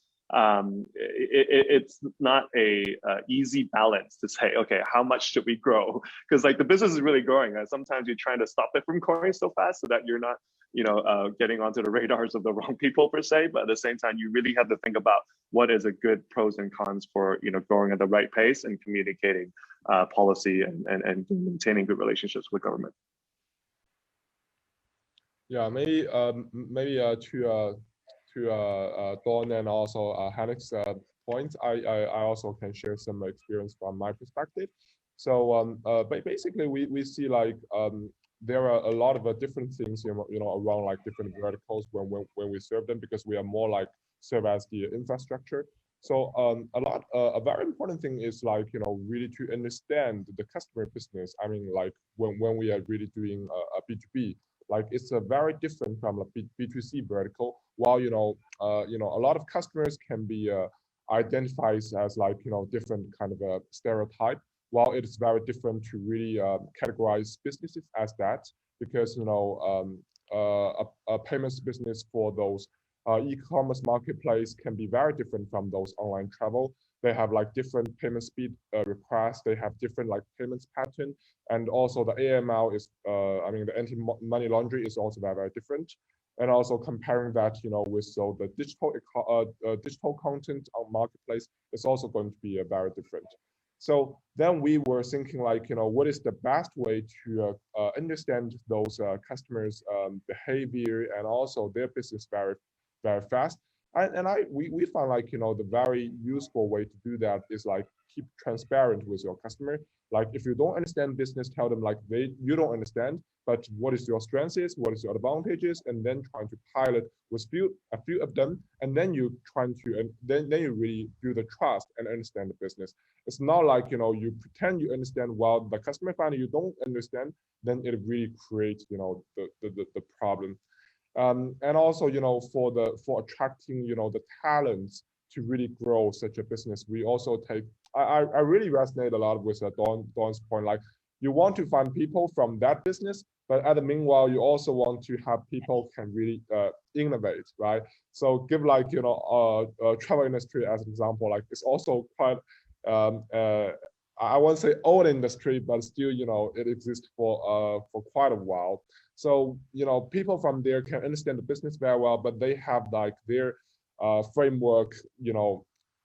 it's not a easy balance to say, okay, how much should we grow? Because the business is really growing. Sometimes you're trying to stop it from growing so fast so that you're not, getting onto the radars of the wrong people per se, but at the same time, you really have to think about what is a good pros and cons for growing at the right pace and communicating policy and maintaining good relationships with government. Yeah, maybe to Dawn and also Henek's point, I also can share some experience from my perspective. So basically, we see like there are a lot of different things around like different verticals when we serve them, because we are more like serve as the infrastructure. So a very important thing is like really to understand the customer business. I mean, like when we are really doing a B2B. Like it's a very different from a B2C vertical. While a lot of customers can be identified as like different kind of a stereotype. While it is very different to really categorize businesses as that, because a payments business for those e-commerce marketplace can be very different from those online travel. They have like different payment speed requests. They have different like payments pattern, and also the AML is, I mean, the anti-money laundering is also very, very different. And also comparing that, with the digital content on marketplace is also going to be very different. So then we were thinking like, what is the best way to understand those customers' behavior and also their business very, very fast. We found like, the very useful way to do that is like keep transparent with your customer. Like if you don't understand business, tell them like you don't understand, but what is your strengths is, what is your advantages, and then trying to pilot with a few of them, and then you then you really build the trust and understand the business. It's not like you pretend you understand while the customer find you don't understand, then it really creates the problem. And also for attracting the talents to really grow such a business, we also take I really resonate a lot with Dawn's point. Like you want to find people from that business, but at the meanwhile you also want to have people can really innovate, right? So give like travel industry as an example. Like it's also quite I won't say old industry, but still it exists for quite a while. So people from there can understand the business very well, but they have like their framework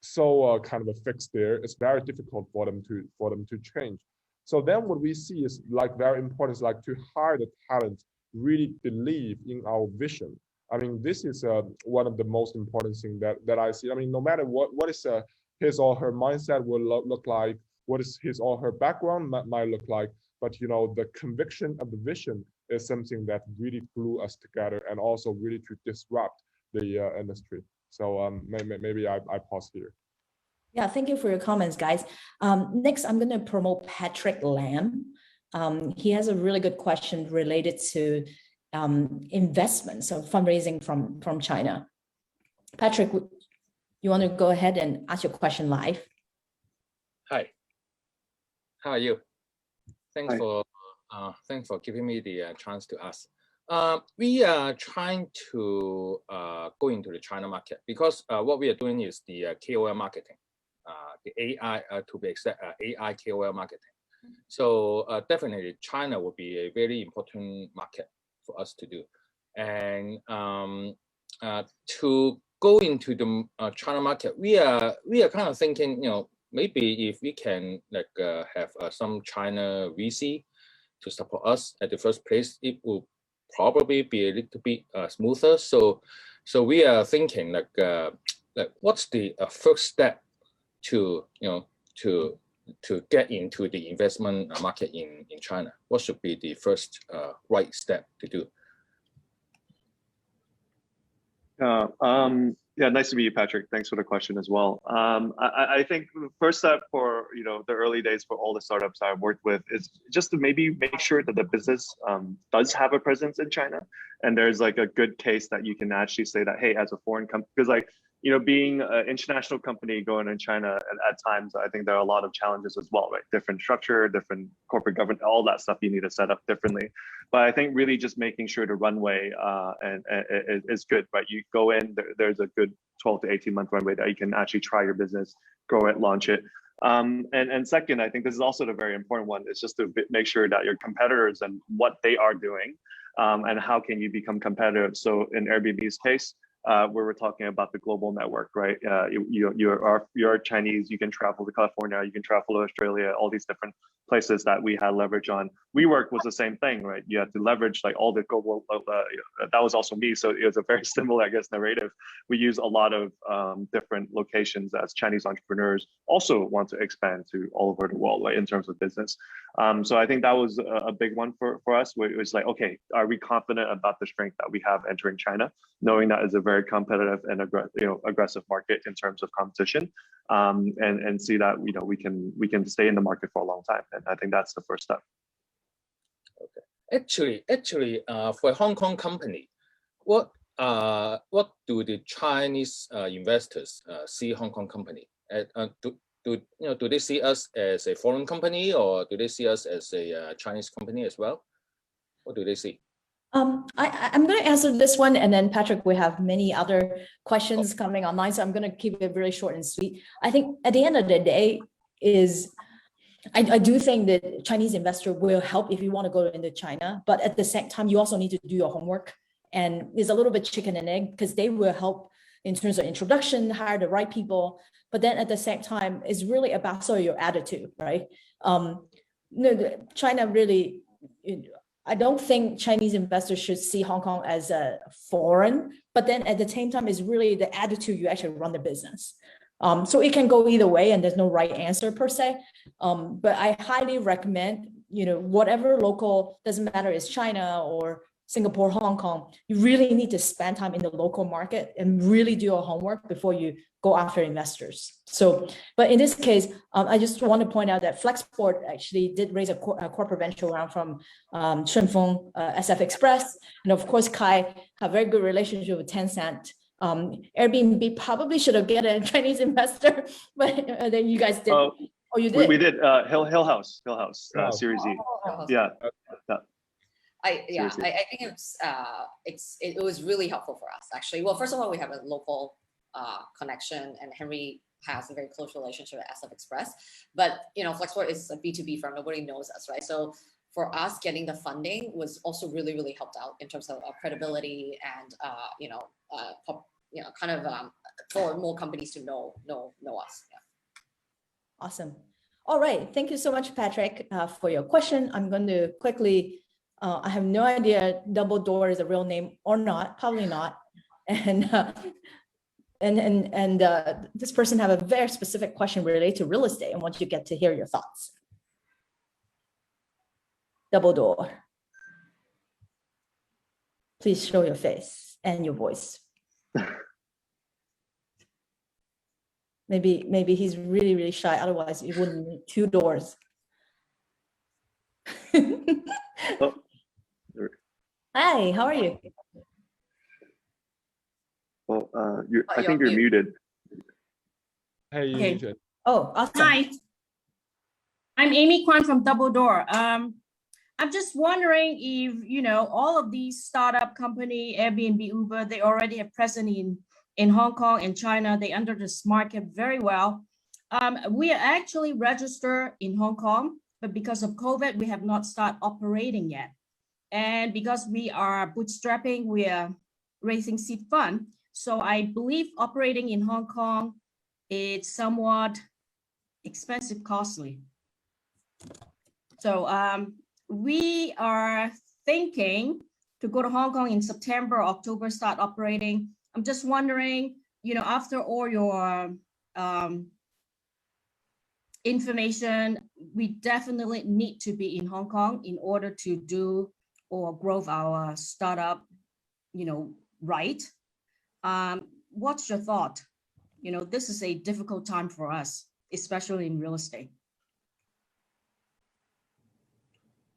so kind of fixed there. It's very difficult for them to change. So then what we see is like very important is like to hire the talent really believe in our vision. I mean, this is one of the most important things that I see. I mean, no matter what is his or her mindset will look like, what is his or her background might look like, but the conviction of the vision is something that really glue us together and also really to disrupt the industry. So maybe I pause here. Yeah, thank you for your comments, guys. Next, I'm going to promote Patrick Lam. He has a really good question related to investments, so fundraising from China. Patrick, you want to go ahead and ask your question live? Hi. How are you? Thanks Hi. Thanks for giving me the chance to ask. We are trying to go into the China market because what we are doing is the KOL marketing, the AI, to be exact, AI KOL marketing. So definitely China will be a very important market for us to do. And to go into the China market, we are kind of thinking, maybe if we can like have some China VC to support us at the first place, it will probably be a little bit smoother. So we are thinking like what's the first step to to get into the investment market in China? What should be the first right step to do? Yeah, nice to meet you, Patrick. Thanks for the question as well. I think the first step for the early days for all the startups I've worked with is just to maybe make sure that the business does have a presence in China, and there's like a good case that you can actually say that, hey, as a foreign company, because like being an international company going in China at times, I think there are a lot of challenges as well, right? Different structure, different corporate governance, all that stuff you need to set up differently. But I think really just making sure the runway is good, right? You go in, there's a good 12 to 18 month runway that you can actually try your business, grow it, launch it. And second, I think this is also the very important one, is just to make sure that your competitors and what they are doing and how can you become competitive. So in Airbnb's case, where we're talking about the global network, right? You're Chinese, you can travel to California, you can travel to Australia, all these different places that we had leverage on. WeWork was the same thing, right? You had to leverage like all the global, that was also me. So it was a very similar, I guess, narrative. We use a lot of different locations as Chinese entrepreneurs also want to expand to all over the world, right, in terms of business. So I think that was a big one for us, where it was like, okay, are we confident about the strength that we have entering China, knowing that is a very competitive and aggressive market in terms of competition, and see that we can stay in the market for a long time. And I think that's the first step. Okay. Actually, for a Hong Kong company, what do the Chinese investors see Hong Kong company? Do they see us as a foreign company, or do they see us as a Chinese company as well? What do they see? I'm going to answer this one, and then Patrick, we have many other questions coming online, so I'm going to keep it really short and sweet. I think at the end of the day I do think that Chinese investor will help if you want to go into China, but at the same time, you also need to do your homework, and it's a little bit chicken and egg, because they will help in terms of introduction, hire the right people, but then at the same time, it's really about sort of your attitude, right? China really, I don't think Chinese investors should see Hong Kong as a foreign, but then at the same time, it's really the attitude you actually run the business. So it can go either way, and there's no right answer per se. But I highly recommend, whatever local, doesn't matter, it's China or Singapore, Hong Kong, you really need to spend time in the local market and really do your homework before you go after investors. So, but in this case, I just want to point out that Flexport actually did raise a corporate venture round from Shunfeng, SF Express, and of course, Kai have a very good relationship with Tencent. Airbnb probably should have get a Chinese investor, but then you guys did. Oh, you did? We did. Hill House, Series E. Yeah. I think it was really helpful for us, actually. Well, first of all, we have a local connection, and Henry has a very close relationship with SF Express. But Flexport is a B2B firm; nobody knows us, right? So for us, getting the funding was also really, really helped out in terms of credibility and for more companies to know us. Yeah. Awesome. All right, thank you so much, Patrick, for your question. I'm going to quickly. I have no idea Double Door is a real name or not, probably not. And this person have a very specific question related to real estate, and want you to get to hear your thoughts. Double Door. Please show your face and your voice. Maybe he's really, really shy. Otherwise, you wouldn't need two doors. Oh. Hi, how are you? Well, I think you're muted. Hey. Okay. Oh, awesome. Hi, I'm Amy Kwan from Double Door. I'm just wondering if, all of these startup company, Airbnb, Uber, they already have presence in Hong Kong and China. They enter this market very well. We are actually registered in Hong Kong, but because of COVID, we have not started operating yet. And because we are bootstrapping, we are raising seed fund. So I believe operating in Hong Kong is somewhat expensive, costly. So we are thinking to go to Hong Kong in September, October, start operating. I'm just wondering, after all your information, we definitely need to be in Hong Kong in order to do or grow our startup, right. What's your thought? This is a difficult time for us, especially in real estate.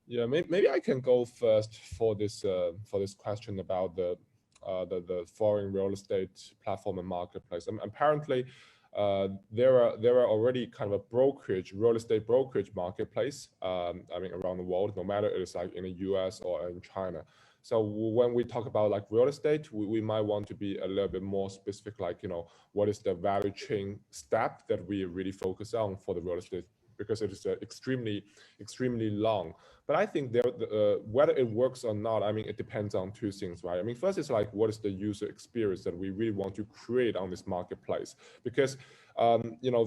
Yeah, maybe I can go first for this question about the foreign real estate platform and marketplace. Apparently, there are already kind of a real estate brokerage marketplace. Around the world, no matter it is like in the US or in China. So when we talk about like real estate, we might want to be a little bit more specific, like what is the value chain step that we really focus on for the real estate because it is extremely long. But I think whether it works or not, I mean, it depends on two things, right? I mean, first is like, what is the user experience that we really want to create on this marketplace? Because you know,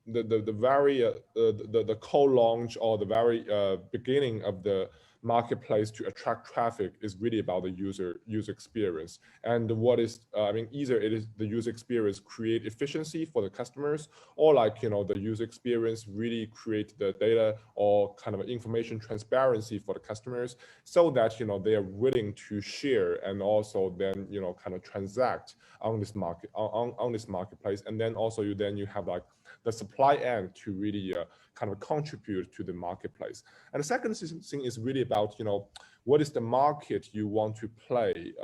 the cold launch or the very beginning of the marketplace to attract traffic is really about the user experience. And what is I mean, either it is the user experience create efficiency for the customers, or like, you know, the user experience really create the data or kind of information transparency for the customers, so that, you know, they are willing to share and also then, you know, kind of transact on this market on this marketplace. And then also you have like the supply end to really kind of contribute to the marketplace. And the second thing is really about, you know, what is the market you want to play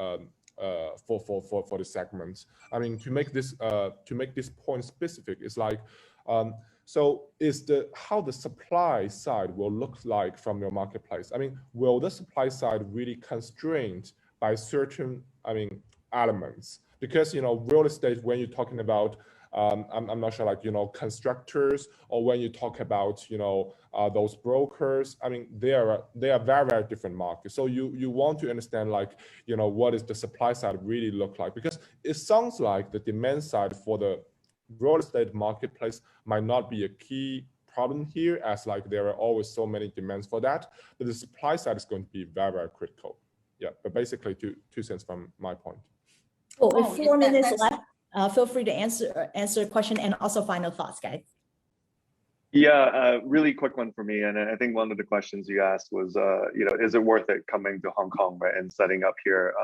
for the segment. I mean, to make this point specific, it's like, so is how the supply side will look like from your marketplace. I mean, will the supply side really constrained by certain, I mean, elements? Because, you know, real estate, when you're talking about I'm not sure, like, you know, constructors, or when you talk about, you know, those brokers, I mean, they are very, very different markets. So you want to understand, like, you know, what is the supply side really look like? Because it sounds like the demand side for the real estate marketplace might not be a key problem here, as like there are always so many demands for that, but the supply side is going to be very, very critical. Yeah, but basically two cents from my point. Well, with 4 minutes left, feel free to answer a question and also final thoughts, guys. Yeah, really quick one for me. And I think one of the questions you asked was, you know, is it worth it coming to Hong Kong, right, and setting up here?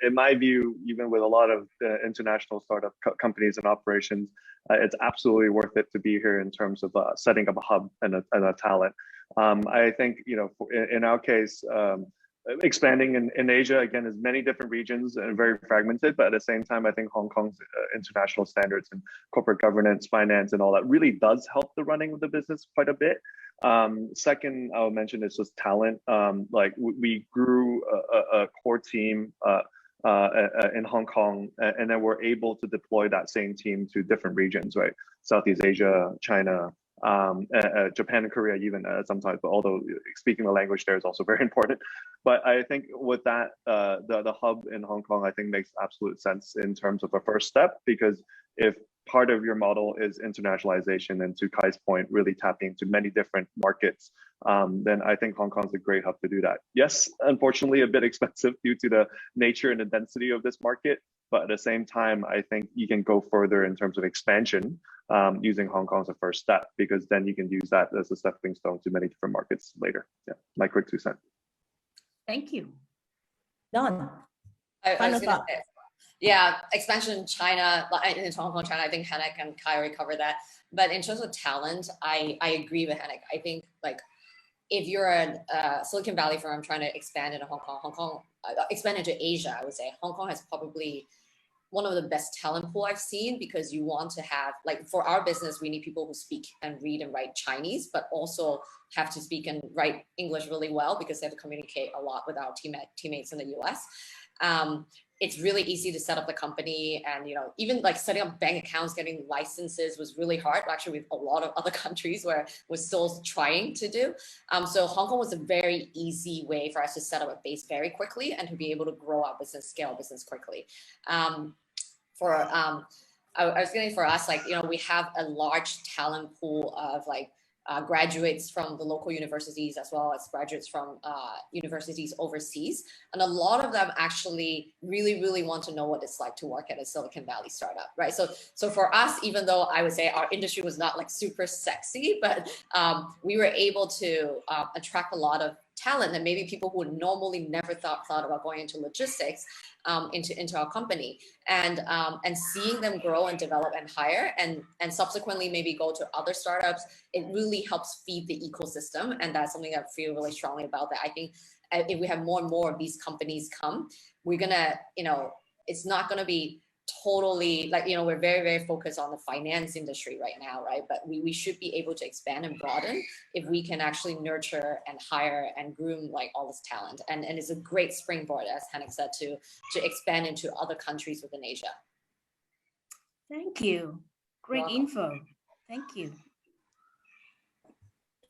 In my view, even with a lot of international startup companies and operations, it's absolutely worth it to be here in terms of setting up a hub and a talent. I think, you know, in our case, expanding in Asia, again, is many different regions and very fragmented, but at the same time, I think Hong Kong's international standards and corporate governance, finance, and all that really does help the running of the business quite a bit. Second, I'll mention is just talent. Like we grew a core team in Hong Kong, and then we're able to deploy that same team to different regions, right? Southeast Asia, China, Japan and Korea even sometimes, but although speaking the language there is also very important. But I think with that, the hub in Hong Kong, I think makes absolute sense in terms of a first step, because if part of your model is internationalization and, to Kai's point, really tapping into many different markets, then I think Hong Kong's a great hub to do that. Yes, unfortunately a bit expensive due to the nature and the density of this market, but at the same time, I think you can go further in terms of expansion using Hong Kong as a first step, because then you can use that as a stepping stone to many different markets later. Yeah, my quick 2 cents. Thank you. Done. Final thought. Yeah, expansion in China, in Hong Kong, China, I think Henek and Kai already covered that. But in terms of talent, I agree with Henek. I think, like, if you're a Silicon Valley firm trying to expand into Hong Kong, expand into Asia, I would say Hong Kong has probably one of the best talent pool I've seen, because you want to have, like, for our business, we need people who speak and read and write Chinese, but also have to speak and write English really well, because they have to communicate a lot with our teammates in the US. It's really easy to set up the company, and, you know, even like setting up bank accounts, getting licenses was really hard. Actually, with a lot of other countries where we're still trying to do. So Hong Kong was a very easy way for us to set up a base very quickly and to be able to grow our business, scale our business quickly. I was getting for us, like, you know, we have a large talent pool of like graduates from the local universities, as well as graduates from universities overseas. And a lot of them actually really want to know what it's like to work at a Silicon Valley startup, right? So for us, even though I would say our industry was not like super sexy, but we were able to attract a lot of talent, and maybe people who would normally never thought about going into logistics into our company, and seeing them grow and develop and hire, and subsequently maybe go to other startups. It really helps feed the ecosystem, and that's something I feel really strongly about. That I think if we have more and more of these companies come, we're gonna, you know, it's not gonna be totally like, you know, we're very focused on the finance industry right now, right? But we should be able to expand and broaden if we can actually nurture and hire and groom like all this talent, and it's a great springboard, as Henek said, to expand into other countries within Asia. Thank you. Great info. Thank you.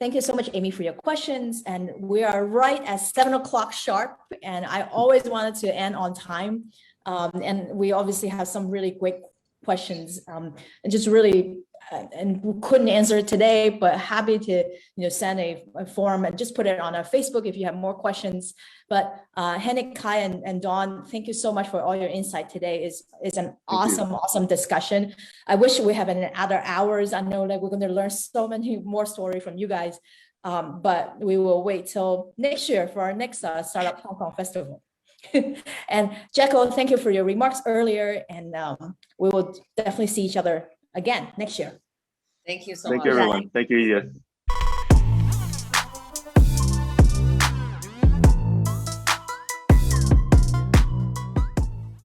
Thank you so much, Amy, for your questions. And we are right at 7 o'clock sharp. And I always wanted to end on time. And we obviously have some really great questions, and just really, and we couldn't answer it today, but happy to send a form and just put it on our Facebook if you have more questions. But Henek, Kai, and Dawn, thank you so much for all your insight today. Is an awesome discussion. I wish we have in other hours. I know that we're going to learn so many more stories from you guys, but we will wait till next year for our next Startup Hong Kong Festival. And Jacko, thank you for your remarks earlier, and we will definitely see each other again next year. Thank you so much. Thank you, everyone. Thank you, Edith.